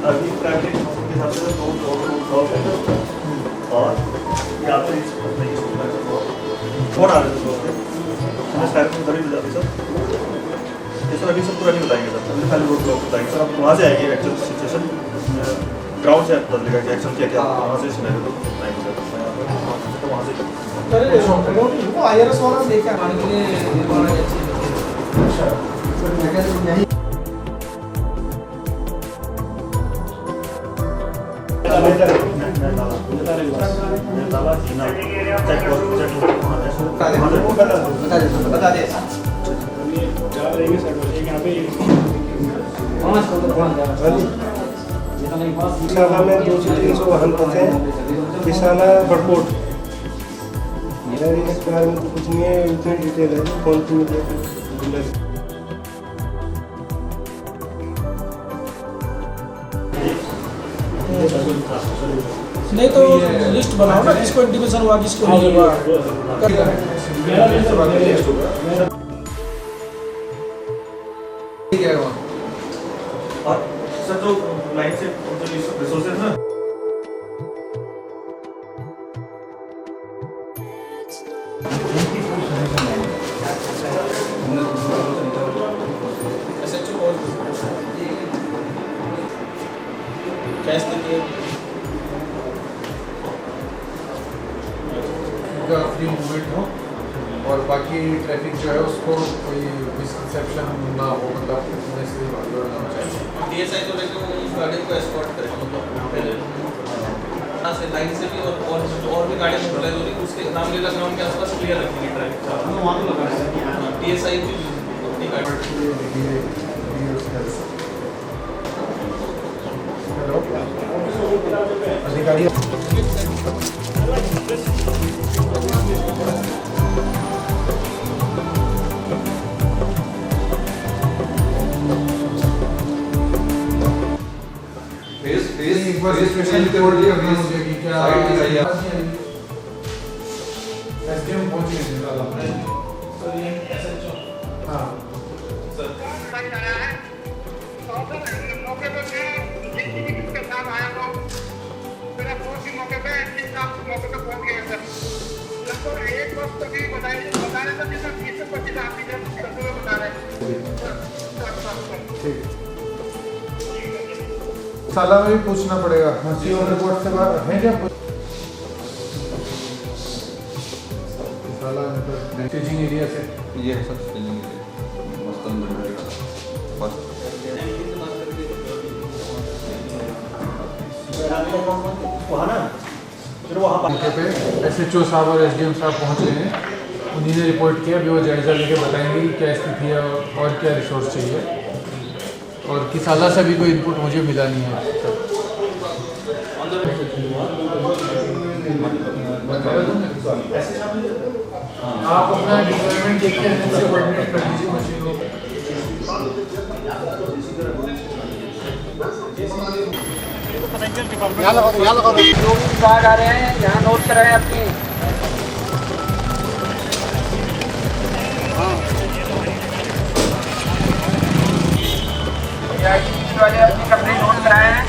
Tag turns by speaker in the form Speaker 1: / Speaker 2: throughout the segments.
Speaker 1: अभी प्राइवेट के हिसाब से दो और यहाँ पे फोन आ रहे थे हमें स्टाइल में उधर ही मिल जाती सर। ये सर अभी सब पूरा नहीं बताएंगे सर, अभी खाली रोड ब्लॉक बताएंगे सर। आप वहाँ से आएंगे एक्चुअल सिचुएशन ग्राउंड से बदल लेगा कि एक्शन क्या क्या वहाँ से सुनाएंगे तो बताएंगे सर। तो वहाँ से
Speaker 2: वो IRS वाला लेके आने के लिए बता दे
Speaker 3: किसाना में 200-300 वाहन पहुँचे हैं। किसाना बड़कोट इसके बारे में तो कुछ नहीं है, इतनी डिटेल है कौन सी मीडिया
Speaker 2: नहीं तो लिस्ट बनाओ ना, किसको इंडिकेशन हुआ किसको नहीं हुआ।
Speaker 1: और सर जो लाइन से रिसोर्सेज ना
Speaker 4: फ्री मूवमेंट हो और बाकी ट्रैफिक जो है उसको कोई मिसकंसेप्शन ना हो, मतलब उन्हें से भागदौड़ ना चाहिए।
Speaker 5: DSI को लेकर वो उस गाड़ी को एस्कॉर्ट करें, मतलब पहले से लाइन से भी और भी गाड़ी मोबिलाइज हो रही उसके रामलीला ग्राउंड के आसपास क्लियर रखेंगे ट्रैफिक। वहाँ तो लगा DSI भी अपनी गाड़ी
Speaker 4: अधिकारी एक बार स्पेशल रिपोर्ट दिया मुझे कि क्या एसडीएम पहुंच गए थे दादा।
Speaker 5: सर ये SHO
Speaker 4: हाँ
Speaker 5: सर
Speaker 6: मौके पे जिसके साथ आया था मेरा फोन की मौके पे मौके पे पहुंच गए सर। लगभग एक वक्त तक ही बता रहे थे जिसका 20 से 25 आदमी जब बता रहे
Speaker 4: ठीक साला में भी पूछना पड़ेगा। सीओ रिपोर्ट से बात है क्या? साला मतलब स्टेजिंग एरिया से
Speaker 7: ये है सब स्टेजिंग एरिया मस्तन बढ़ेगा फर्स्ट
Speaker 1: वहाँ ना फिर वहाँ
Speaker 4: मौके पे SHO साहब और SDM साहब पहुँच गए हैं। उन्हीं ने रिपोर्ट किया, अभी वो जायजा लेके बताएंगे कि क्या स्थिति है और क्या रिसोर्स चाहिए। और किसाला से भी कोई इनपुट मुझे मिला नहीं है। आप अपना डिप्लॉयमेंट देखिए, से कोऑर्डिनेट कर लीजिए मशीनों को।
Speaker 2: यहाँ लगा दो। लोग बाहर आ रहे हैं, यहाँ नोट कराएं अपनी। वाले अपनी कंप्लेंट नोट कराए हैं।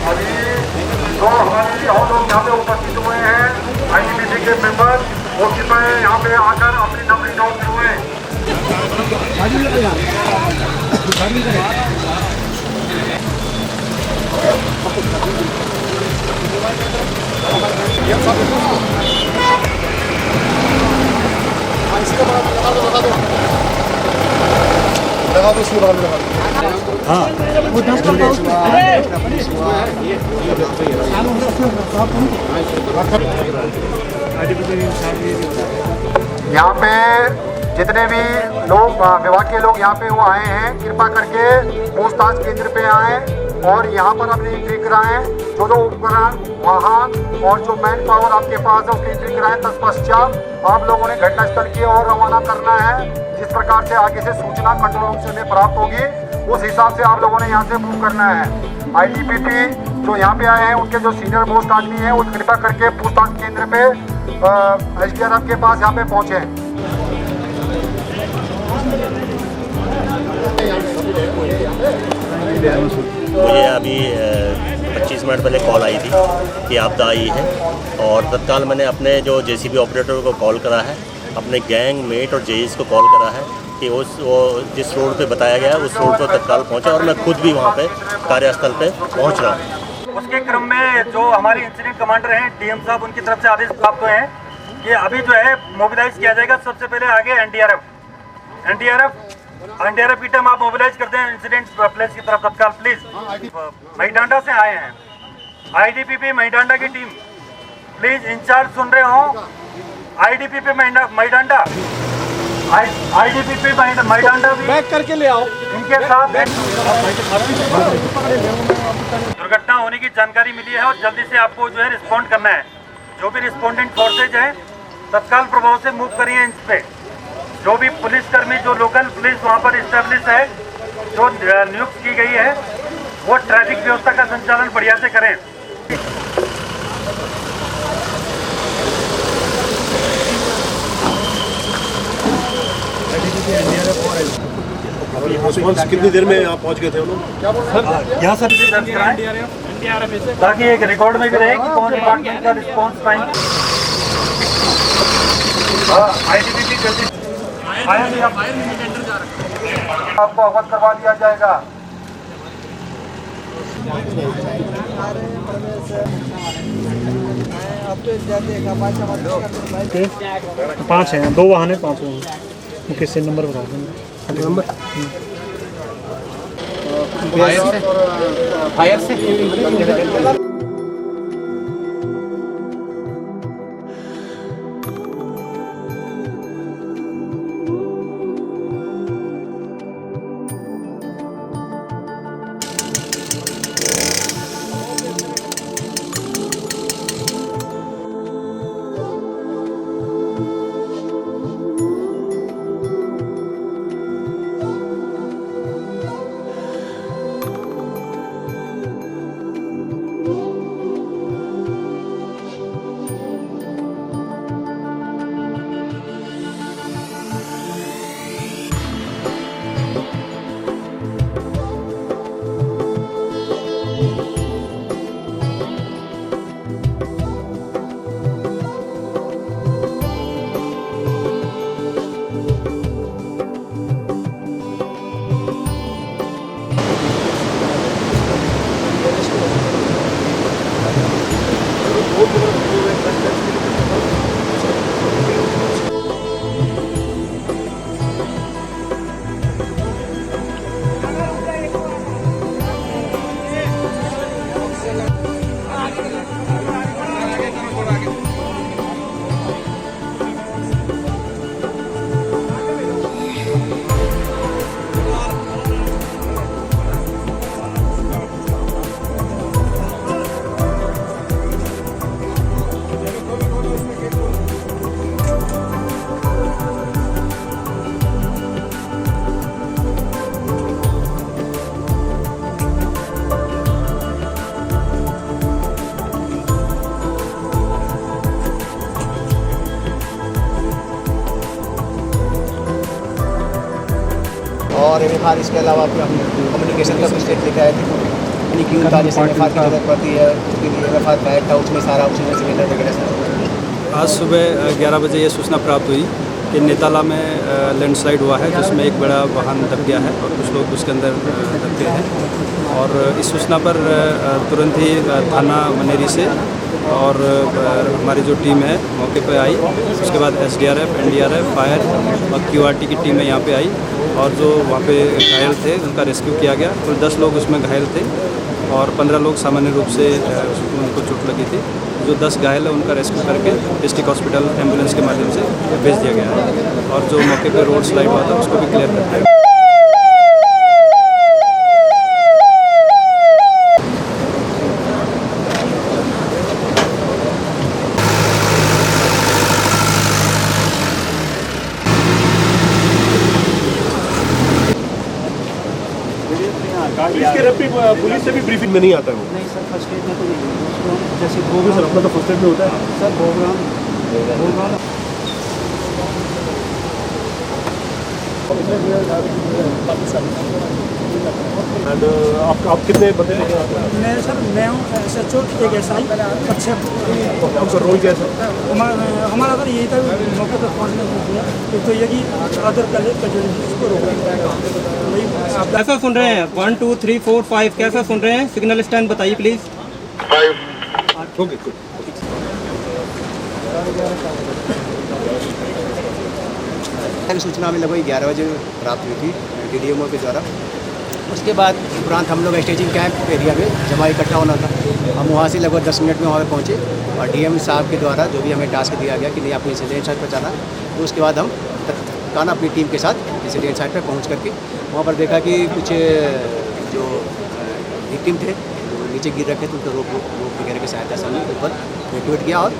Speaker 6: अभी दो हमारे और लोग यहाँ पे उपस्थित हुए हैं, ITBC के मेंबर मौके पर यहाँ पे आकर अपनी नंबरी नोट हुए।
Speaker 3: लगा दो इसके बगल में लगा दो। हाँ वो 10 का
Speaker 6: यहाँ पे जितने भी लोग विभाग के लोग यहाँ पे वो आए हैं, कृपा करके पूछताछ केंद्र पे आए और यहाँ पर अपनी एंट्री कराएं। जो उपकरण वाहन और जो मैन पावर आपके पास है उसकी एंट्री कराएं। तत्पश्चात आप लोगों ने घटनास्थल की ओर रवाना करना है। जिस प्रकार से आगे से सूचना कंट्रोल रूम से हमें प्राप्त होगी उस हिसाब से आप लोगों ने यहाँ से मूव करना है। ITBP जो यहाँ पे आए हैं उनके जो सीनियर मोस्ट आदमी हैं वो कृपा करके पूछताछ केंद्र पे SDRF के पास यहाँ पे पहुँचे हैं।
Speaker 8: मुझे अभी 25 मिनट पहले कॉल आई थी कि आपदा आई है और तत्काल मैंने अपने जो JCB ऑपरेटर को कॉल करा है, अपने गैंग मेट और जेईस को कॉल करा है कि वो जिस रोड पे बताया गया है उस रोड पर तत्काल पहुंचा और मैं खुद भी वहां पे कार्यस्थल पे पहुंच रहा हूं।
Speaker 6: उसके क्रम में जो हमारे इंसिडेंट कमांडर हैं DM साहब, उनकी तरफ से आदेश प्राप्त हुए हैं कि अभी जो है मोबिलाइज किया जाएगा। सबसे पहले आगे NDRF की टीम आप मोबिलाइज करते हैं इंसिडेंट प्लेस की तरफ तत्काल प्लीज। महिडांडा से आए हैं IDPP महिडांडा की टीम, प्लीज इंचार्ज सुन रहे हो, IDPP महिडांडा भी
Speaker 2: बैक करके ले आओ।
Speaker 6: इनके साथ दुर्घटना होने की जानकारी मिली है और जल्दी से आपको जो है रिस्पॉन्ड करना है। जो भी रिस्पोंडेंट फोर्सेज है तत्काल प्रभाव से मूव करिए इन पे। जो भी पुलिसकर्मी, जो लोकल पुलिस वहाँ पर इस्टेब्लिश है, जो नियुक्त की गई है, वो ट्रैफिक व्यवस्था का संचालन बढ़िया से करें।
Speaker 3: कितनी देर में यहाँ पहुँच गए थे लोग?
Speaker 6: यहाँ सब ताकि एक रिकॉर्ड में भी रहे कि कौन डिपार्टमेंट का रिस्पॉन्स टाइम। IDPP जल्दी आपको अवगत करवा दिया जाएगा।
Speaker 3: 5 हैं, 2 वाहन है, 5 मुकेश से नंबर बता देंगे। नंबर
Speaker 4: फायर से
Speaker 9: और MFR इसके अलावा कम्युनिकेशन का मिस्टेक लिखा है यानी क्यों था, जैसे MFR की जरूरत पड़ती है उसके लिए MFR बैग था, उसमें सारा ऑक्सीजन सिलेंडर वगैरह सारा।
Speaker 10: आज सुबह 11 बजे ये सूचना प्राप्त हुई कि नेताला में लैंडस्लाइड हुआ है जिसमें एक बड़ा वाहन दब गया है और कुछ लोग उसके अंदर दब गए हैं। और इस सूचना पर तुरंत ही थाना मनेरी से और हमारी जो टीम है मौके पर आई। उसके बाद SDRF, NDRF, फायर और QRT की टीमें यहाँ पे आई और जो वहाँ पे घायल थे उनका रेस्क्यू किया गया। कुल 10 लोग उसमें घायल थे और 15 लोग सामान्य रूप से उनको चोट लगी थी। जो 10 घायल है उनका रेस्क्यू करके डिस्ट्रिक्ट हॉस्पिटल एम्बुलेंस के माध्यम से भेज दिया गया है और जो मौके पर रोड स्लाइड हुआ था उसको भी क्लियर कर दिया।
Speaker 3: पुलिस से भी ब्रीफिंग में नहीं आता है वो।
Speaker 9: नहीं सर, फर्स्ट इतना तो नहीं है उसको हम जैसे
Speaker 3: वो भी सर अपना तो फर्स्ट एड में होता है
Speaker 9: सर प्रोग्राम
Speaker 3: एंड आप कितने बंदे लेके आते हैं?
Speaker 2: मैं सर मैं हूँ SHO एक SI अच्छा
Speaker 3: आपका रोल क्या है सर?
Speaker 2: हमारा सर यही था मौके पर पहुँचने के लिए एक तो ये कि अदर कैजुअलिटीज़ को रोकना।
Speaker 11: कैसा सुन रहे हैं? 1 2 3 4 5 कैसा सुन रहे हैं? सिग्नल स्टैंड बताइए प्लीज़।
Speaker 3: ओके
Speaker 9: सूचना हमें लगभग 11 बजे प्राप्त हुई थी DDMO के द्वारा। उसके बाद तुरंत हम लोग स्टेजिंग कैंप एरिया में जमा इकट्ठा होना था। हम वहाँ से लगभग 10 मिनट में वहाँ पर पहुँचे और DM साहब के द्वारा जो भी हमें टास्क दिया गया कि नहीं आपको इंसिडेंट साइट पर जाना, तो उसके बाद हम तत्काल अपनी टीम के साथ इंसिडेंट साइट पर पहुँच करके वहाँ पर देखा कि कुछ जो विक्टिम थे जो नीचे गिर रखे थे उनको रोप वगैरह की सहायता से हमने ऊपर इवेक्यूएट किया और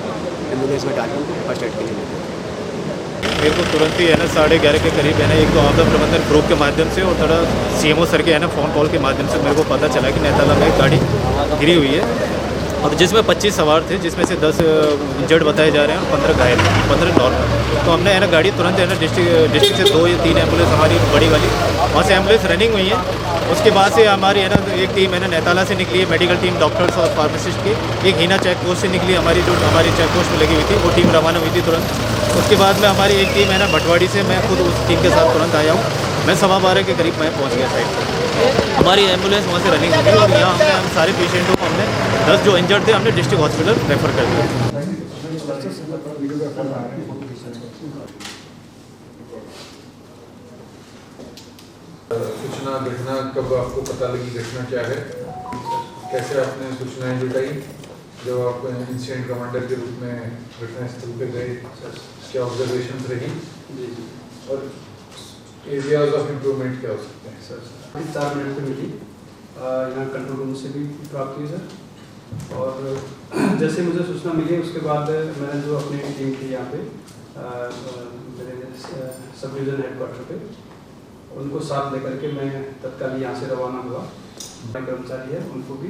Speaker 9: एम्बुलेंस में डाल के उनको फर्स्ट एड के लिए लेते।
Speaker 12: मेरे को तुरंत ही है ना 11:30 के करीब है ना एक तो आपदा प्रबंधन ग्रुप के माध्यम से और थोड़ा CMO सर के है ना फ़ोन कॉल के माध्यम से मेरे को पता चला कि नेताला में एक गाड़ी गिरी हुई है और जिसमें 25 सवार थे, जिसमें से 10 इंजर्ड बताए जा रहे हैं और 15 घायल, 15 नॉर्मल। तो हमने है ना गाड़ी तुरंत है ना डिस्ट्रिक्ट से 2 या 3 एम्बुलेंस हमारी बड़ी वाली वहाँ से एम्बुलेंस रनिंग हुई है। उसके बाद से हमारी है ना एक टीम है ना नेताला से निकली है, मेडिकल टीम डॉक्टर्स और फार्मासिस्ट की। एक हीना चेक पोस्ट से निकली हमारी जो हमारी चेक पोस्ट में लगी हुई थी वो टीम रवाना हुई थी तुरंत। उसके बाद में हमारी एक टीम है ना भटवाड़ी से, मैं खुद उस टीम के साथ तुरंत आया हूँ। मैं 12:15 के करीब मैं पहुँच गया साइड पर। हमारी एम्बुलेंस वहाँ से रनिंग हुई और यहाँ हमने हम सारे पेशेंटों को हमने 10 जो इंजर्ड थे हमने डिस्ट्रिक्ट हॉस्पिटल रेफर कर दिया।
Speaker 4: सूचना घटना कब आपको पता लगी, घटना क्या है, कैसे आपने सूचनाएं जुटाई, जब आप इंसिडेंट कमांडर के रूप में घटनास्थल पे गए क्या ऑब्जर्वेशन रही और एरियाज ऑफ इम्प्रूवमेंट क्या हो सकते हैं? सर
Speaker 10: 4 मिनट पे मिली, यहाँ कंट्रोल रूम से भी प्राप्त हुई सर। और जैसे मुझे सूचना मिली उसके बाद मैंने जो अपनी टीम थी यहाँ पे मेरे सब डिवीजन हेडक्वार्टर पे उनको साथ लेकर के मैं तत्काल यहाँ से रवाना हुआ। कर्मचारी है उनको भी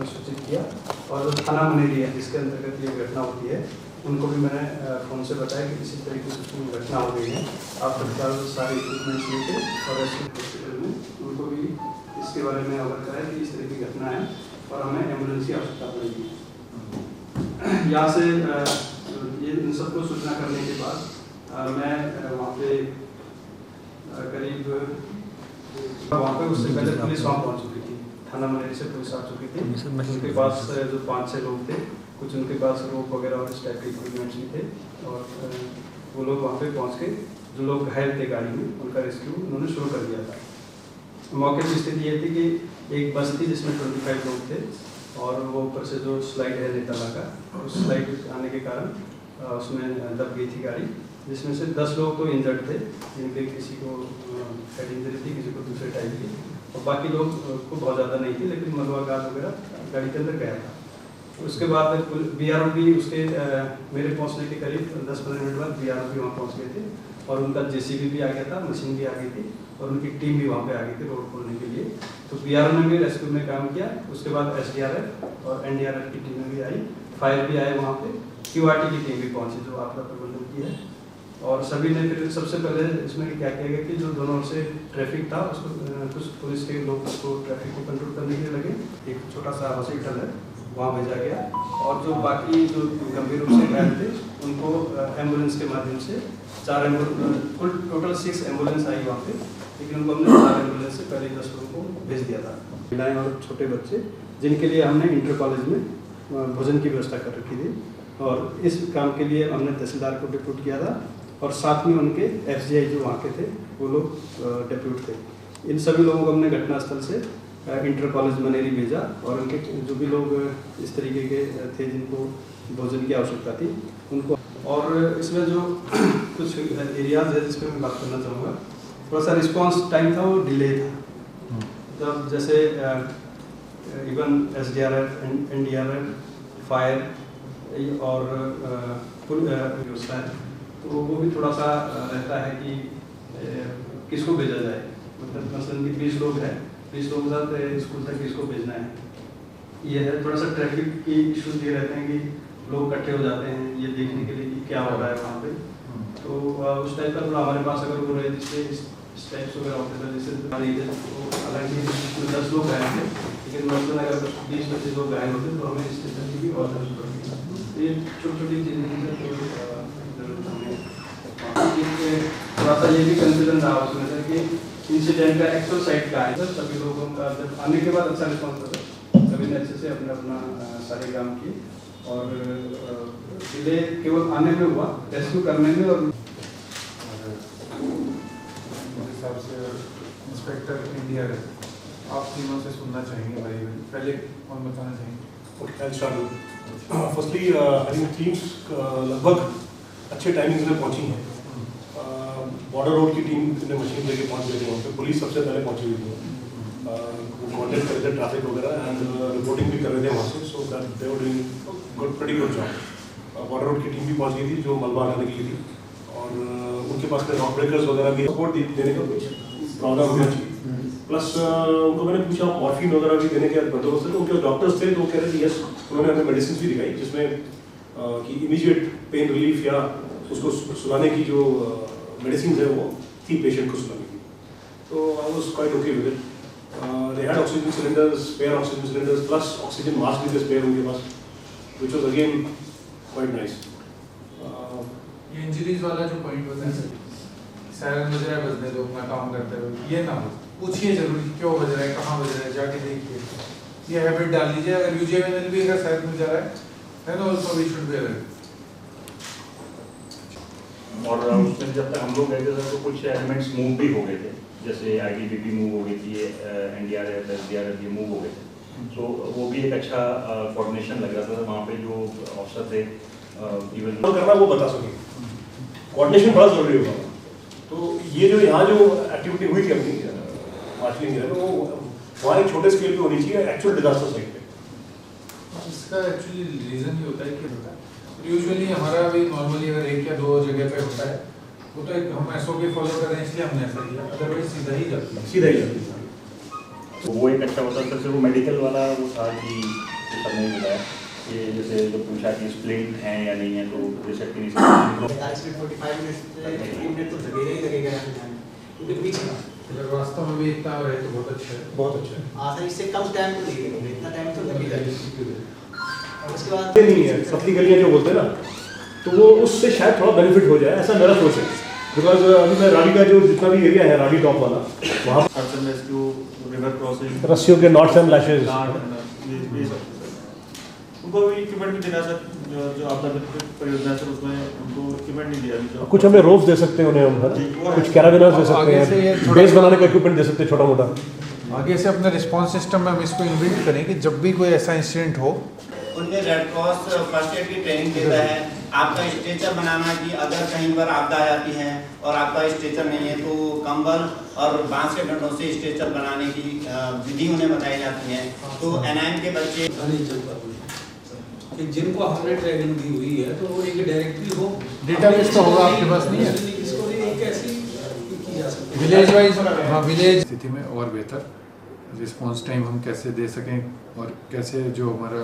Speaker 10: सूचित किया और जो थाना मुनेरी है जिसके अंतर्गत ये घटना होती है उनको भी मैंने फ़ोन से बताया कि किसी तरीके से उसमें घटना हो गई है, आप तत्काल सारे इक्विपमेंट्स लेके और हॉस्पिटल में उनको भी इसके बारे में अवगत कराया कि इस तरह की घटना है और हमें एम्बुलेंस की आवश्यकता पड़ेगी। यहाँ से ये इन सबको सूचना करने के बाद मैं वहाँ पे करीब वहाँ पे उससे पहले पुलिस वहाँ पहुँच चुकी थी, थाना मुनेरी से पुलिस आ चुकी थी। उनके पास जो 5-6 लोग थे, कुछ उनके पास रोप वगैरह और इस टाइप के इक्विपमेंट्स भी थे और वो लोग वहाँ पे पहुँच के जो लोग घायल थे गाड़ी में उनका रेस्क्यू उन्होंने शुरू कर दिया था। मौके की स्थिति ये थी कि एक बस थी जिसमें 25 लोग थे और वो ऊपर से जो स्लाइड है नेताला का, उस स्लाइड आने के कारण उसमें दब गई थी गाड़ी, जिसमें से 10 लोग तो इंजर्ड थे जिनके किसी को हेड इंजरी थी, किसी को दूसरे टाइप की और बाकी लोग को बहुत ज़्यादा नहीं थी, लेकिन मलबागार वगैरह गाड़ी के अंदर गया था। उसके बाद BRO भी उसके मेरे पहुंचने के करीब 10-15 मिनट बाद BRO भी वहाँ पहुँच गए थे और उनका JCB भी आ गया था, मशीन भी आ गई थी और उनकी टीम भी वहाँ पे आ गई थी रोड खोलने के लिए। तो BRO ने भी रेस्क्यू में काम किया। उसके बाद SDRF और NDRF की टीमें भी आई, फायर भी आए वहाँ पे, QRT की टीम भी पहुँची जो आपदा प्रबंधन की है और सभी ने फिर सबसे पहले इसमें क्या किया गया कि जो दोनों ओर से ट्रैफिक था उसको कुछ पुलिस के लोग उसको ट्रैफिक को कंट्रोल करने के लिए लगे। एक छोटा सा हॉस्पिटल है वहाँ भेजा गया और जो बाकी जो गंभीर रूप से घायल थे उनको एम्बुलेंस के माध्यम से 4 एम्बुलेंस, कुल टोटल 6 एम्बुलेंस आई वहाँ पे, लेकिन उनको हमने 4 एम्बुलेंस से पहले 10 लोगों को भेज दिया था। महिलाएं और छोटे बच्चे जिनके लिए हमने इंटर कॉलेज में भोजन की व्यवस्था कर रखी थी और इस काम के लिए हमने तहसीलदार को डिप्यूट किया था और साथ में उनके FGI जो वहाँ के थे वो लोग डिप्यूट थे। इन सभी लोगों को हमने घटनास्थल से इंटर कॉलेज मनेरी भेजा और उनके जो भी लोग इस तरीके के थे जिनको भोजन की आवश्यकता थी उनको। और इसमें जो कुछ एरियाज है जिस पर मैं बात करना चाहूँगा, थोड़ा सा रिस्पॉन्स टाइम था वो डिले था। जब जैसे इवन SDRF, NDRF, फायर और व्यवस्था है तो वो भी थोड़ा सा रहता है कि किसको भेजा जाए। मतलब मसलन कि 20 लोग हैं, 20 लोगों के साथ स्कूल तक किसको भेजना है ये है थोड़ा सा ट्रैफिक की इश्यूज ये रहते हैं कि लोग इकट्ठे हो जाते हैं ये देखने के लिए कि क्या हो रहा है वहाँ पे, तो उस टाइप का थोड़ा हमारे पास अगर वो रहे जिससे स्टेप्स वगैरह होते थे जैसे नहीं थे, तो हालांकि 10 लोग घायल थे, लेकिन मसलन अगर 20-25 लोग घायल होते तो हमें स्टेशन की भी और जरूरत पड़ती। ये छोटी छोटी चीज़ें जरूरत हमें थोड़ा सा ये भी कंफ्यूजन रहा उसमें सर कि इंसिडेंट का एक्चुअल साइट का है सर, सभी लोगों का जब आने के बाद अच्छा रिस्पॉन्स था, सभी ने अच्छे से अपना सारे काम किए और डिले केवल आने में हुआ, रेस्क्यू करने में। और
Speaker 4: हिसाब से इंस्पेक्टर इंडिया है, आप तीनों से सुनना चाहेंगे भाई, पहले कौन बताना चाहेंगे?
Speaker 13: फर्स्टली आई थिंक टीम्स लगभग अच्छे टाइमिंग्स में पहुंची हैं। बॉर्डर रोड की टीम ने मशीन लेके पहुंच गई थी वहाँ पे, पुलिस सबसे पहले पहुंची हुई थी, कॉन्टेक्ट कर रहे थे ट्रैफिक वगैरह एंड रिपोर्टिंग भी कर रहे थे वहाँ से, so that they were doing pretty good job. Border road की टीम भी पहुंच गई थी जो मलबा हटाने के लिए थी, और उनके पास में रॉक ब्रेकर्स वगैरह भी सपोर्ट देने का कुछ प्रॉब्लम होना चाहिए। प्लस उनको मैंने पूछा मॉर्फिन वगैरह भी देने के बंदोबस्त है, तो उनके डॉक्टर्स थे तो कह रहे थे यस, उन्होंने हमें मेडिसिन भी दिखाई जिसमें कि इमीडिएट पेन रिलीफ या उसको सुलाने की जो मेडिसिन है वो थी पेशेंट को सुलाने की, तो I was quite okay with it. They had oxygen cylinders, spare oxygen cylinders plus oxygen mask भी थे स्पेयर उनके पास, which was again quite nice.
Speaker 4: ये इंजरीज वाला जो पॉइंट होता है सायरन बज रहा है, बजने दो, अपना काम करते हुए, ये ना हो, पूछिए जरूरी क्यों बज रहा है, कहाँ बज रहा है, जाके देखिए, ये हैबिट डाल लीजिए। अगर यूजेएमएल भी अगर सायरन बज रहा है ना, also we should be aware.
Speaker 1: और उसमें जब तक हम लोग गए थे तो कुछ एलिमेंट्स मूव भी हो गए थे, जैसे आईटीबीपी मूव हो गई थी, एनडीआरएफ एसडीआरएफ ये मूव हो गए थे, तो वो भी एक अच्छा कोऑर्डिनेशन लग रहा था वहाँ पे जो अफसर थे इवन
Speaker 13: करना वो बता सके, कोऑर्डिनेशन बड़ा जरूरी होगा। तो ये जो यहाँ जो एक्टिविटी हुई थी अपनी मार्शलिंग है, तो वहाँ एक छोटे स्केल पे होनी चाहिए एक्चुअल डिजास्टर साइट पे।
Speaker 4: इसका एक्चुअली रीजन ये होता है कि यूजुअली हमारा भी नॉर्मली अगर 1 या 2 जगह पे होता है, वो तो एक हम एसओपी फॉलो कर रहे हैं इसलिए हमने ऐसा किया, अदरवाइज सीधा ही जाती है,
Speaker 13: सीधा ही जाती है।
Speaker 1: तो वो एक अच्छा होता है। सिर्फ वो मेडिकल वाला वो था कि सर ने बताया कि जैसे जो पूछा कि स्प्लिंट है या नहीं है, तो जैसे
Speaker 9: 45 मिनट तो लगेगा क्योंकि बीच में
Speaker 4: अगर वास्तव में भी इतना रहे तो बहुत अच्छा है,
Speaker 13: बहुत अच्छा है।
Speaker 9: आसानी से कम टाइम तो लगेगा, इतना टाइम तो लगेगा। उसके बाद
Speaker 13: नहीं है पतली गलियाँ जो बोलते हैं ना, तो वो उससे शायद थोड़ा बेनिफिट हो जाए, ऐसा मेरा सोच है। बिकॉज अभी मैं रावी का जो जितना भी एरिया है, रावी टॉप वाला, वहाँ
Speaker 1: रिवर क्रॉसिंग,
Speaker 13: रस्सियों के नॉट्स एंड लैशेज,
Speaker 1: उनको भी इक्विपमेंट भी देना सर, जो आपदा परियोजना सर, उसमें उनको इक्विपमेंट नहीं दिया अभी।
Speaker 13: कुछ हमें रोप्स दे सकते हैं उन्हें हम, कुछ कैराबिनर्स दे सकते हैं, बेस बनाने का इक्विपमेंट दे सकते हैं छोटा मोटा।
Speaker 4: आगे से अपने रिस्पांस सिस्टम में हम इसको इन्विट करें कि जब भी कोई ऐसा इंसिडेंट हो,
Speaker 14: उनके रेड क्रॉस फर्स्ट एड की ट्रेनिंग देता है, आपका स्ट्रेचर बनाना कि अगर कहीं पर आपदा आ जाती है और आपका स्ट्रेचर नहीं है तो कंबल और बांस के डंडों से स्ट्रेचर बनाने की विधि उन्हें बताई जाती है। तो एनआईएम के बच्चे
Speaker 5: कि जिनको हमने ट्रेनिंग दी हुई है तो वो एक डायरेक्टली हो,
Speaker 4: डेटाबेस तो होगा आपके पास, नहीं है
Speaker 5: इसको भी एक ऐसी की जा सकती है
Speaker 4: विलेज वाइज। हाँ, विलेज स्थिति में और बेहतर रिस्पांस टाइम हम कैसे दे सकें और कैसे जो हमारा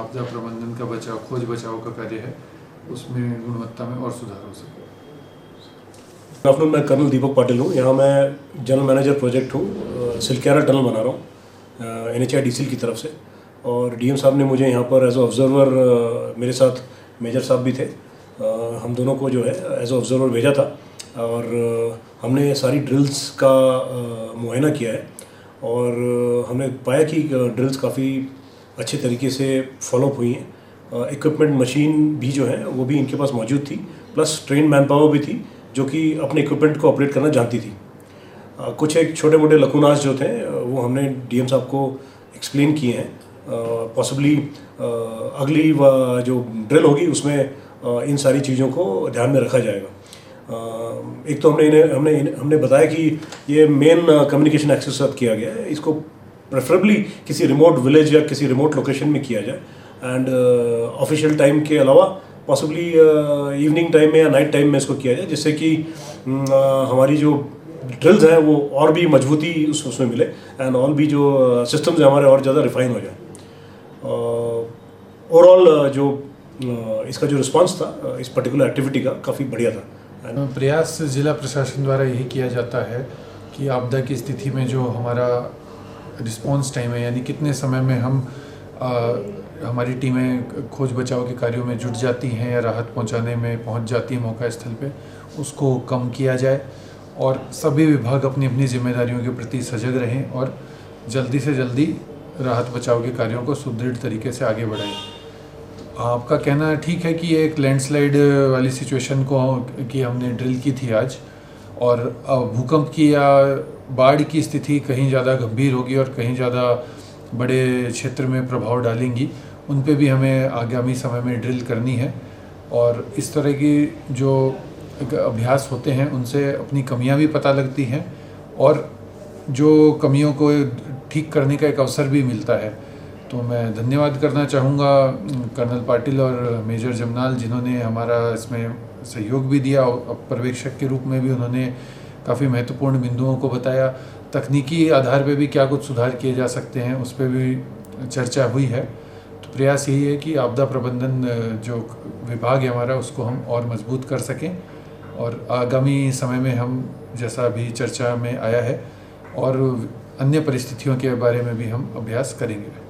Speaker 4: आपदा प्रबंधन का बचाव, खोज बचाव का कार्य है, उसमें गुणवत्ता में और सुधार हो सके।
Speaker 13: गुड आफ्टरनून, मैं कर्नल दीपक पाटिल हूँ। यहाँ मैं जनरल मैनेजर प्रोजेक्ट हूँ, सिलक्यारा टनल बना रहा हूँ NHIDCL की तरफ से, और डीएम साहब ने मुझे यहाँ पर एज ऑब्जर्वर, मेरे साथ मेजर साहब भी थे, हम दोनों को जो है एज ऑब्जर्वर भेजा था, और हमने सारी ड्रिल्स का मुआयना किया है, और हमने पाया कि ड्रिल्स काफ़ी अच्छे तरीके से फॉलोअप हुई हैं। इक्विपमेंट मशीन भी जो है वो भी इनके पास मौजूद थी, प्लस ट्रेन मैन पावर भी थी जो कि अपने इक्विपमेंट को ऑपरेट करना जानती थी। कुछ एक छोटे मोटे लकूनास जो थे वो हमने डीएम साहब को एक्सप्लेन किए हैं। पॉसिबली अगली जो ड्रिल होगी उसमें इन सारी चीज़ों को ध्यान में रखा जाएगा। एक तो हमने बताया कि ये मेन कम्युनिकेशन एक्सेस के साथ किया गया है, इसको प्रेफरेबली किसी रिमोट विलेज या किसी रिमोट लोकेशन में किया जाए, एंड ऑफिशियल टाइम के अलावा पॉसिबली इवनिंग टाइम में या नाइट टाइम में इसको किया जाए, जिससे कि हमारी जो ड्रिल्स हैं वो और भी मजबूती उसमें मिले, एंड ऑल भी जो सिस्टम्स हैं हमारे और ज़्यादा रिफाइन हो जाए। ओवरऑल जो इसका जो रिस्पांस था इस पर्टिकुलर एक्टिविटी का काफ़ी बढ़िया था।
Speaker 4: प्रयास जिला प्रशासन द्वारा यही किया जाता है कि आपदा की स्थिति में जो हमारा रिस्पांस टाइम है, यानी कितने समय में हम हमारी टीमें खोज बचाव के कार्यों में जुट जाती हैं या राहत पहुंचाने में पहुंच जाती हैं मौका स्थल पे, उसको कम किया जाए और सभी विभाग अपनी अपनी जिम्मेदारियों के प्रति सजग रहें और जल्दी से जल्दी राहत बचाव के कार्यों को सुदृढ़ तरीके से आगे बढ़ाएं। आपका कहना ठीक है कि ये एक लैंडस्लाइड वाली सिचुएशन की हमने ड्रिल की थी आज, और भूकंप की या बाढ़ की स्थिति कहीं ज़्यादा गंभीर होगी और कहीं ज़्यादा बड़े क्षेत्र में प्रभाव डालेंगी, उन पे भी हमें आगामी समय में ड्रिल करनी है। और इस तरह की जो अभ्यास होते हैं उनसे अपनी कमियां भी पता लगती हैं और जो कमियों को ठीक करने का एक अवसर भी मिलता है। तो मैं धन्यवाद करना चाहूँगा कर्नल पाटिल और मेजर जमनाल, जिन्होंने हमारा इसमें सहयोग भी दिया और पर्यवेक्षक के रूप में भी उन्होंने काफ़ी महत्वपूर्ण बिंदुओं को बताया। तकनीकी आधार पे भी क्या कुछ सुधार किए जा सकते हैं उस पर भी चर्चा हुई है। तो प्रयास यही है कि आपदा प्रबंधन जो विभाग है हमारा उसको हम और मजबूत कर सकें और आगामी समय में हम जैसा अभी चर्चा में आया है और अन्य परिस्थितियों के बारे में भी हम अभ्यास करेंगे।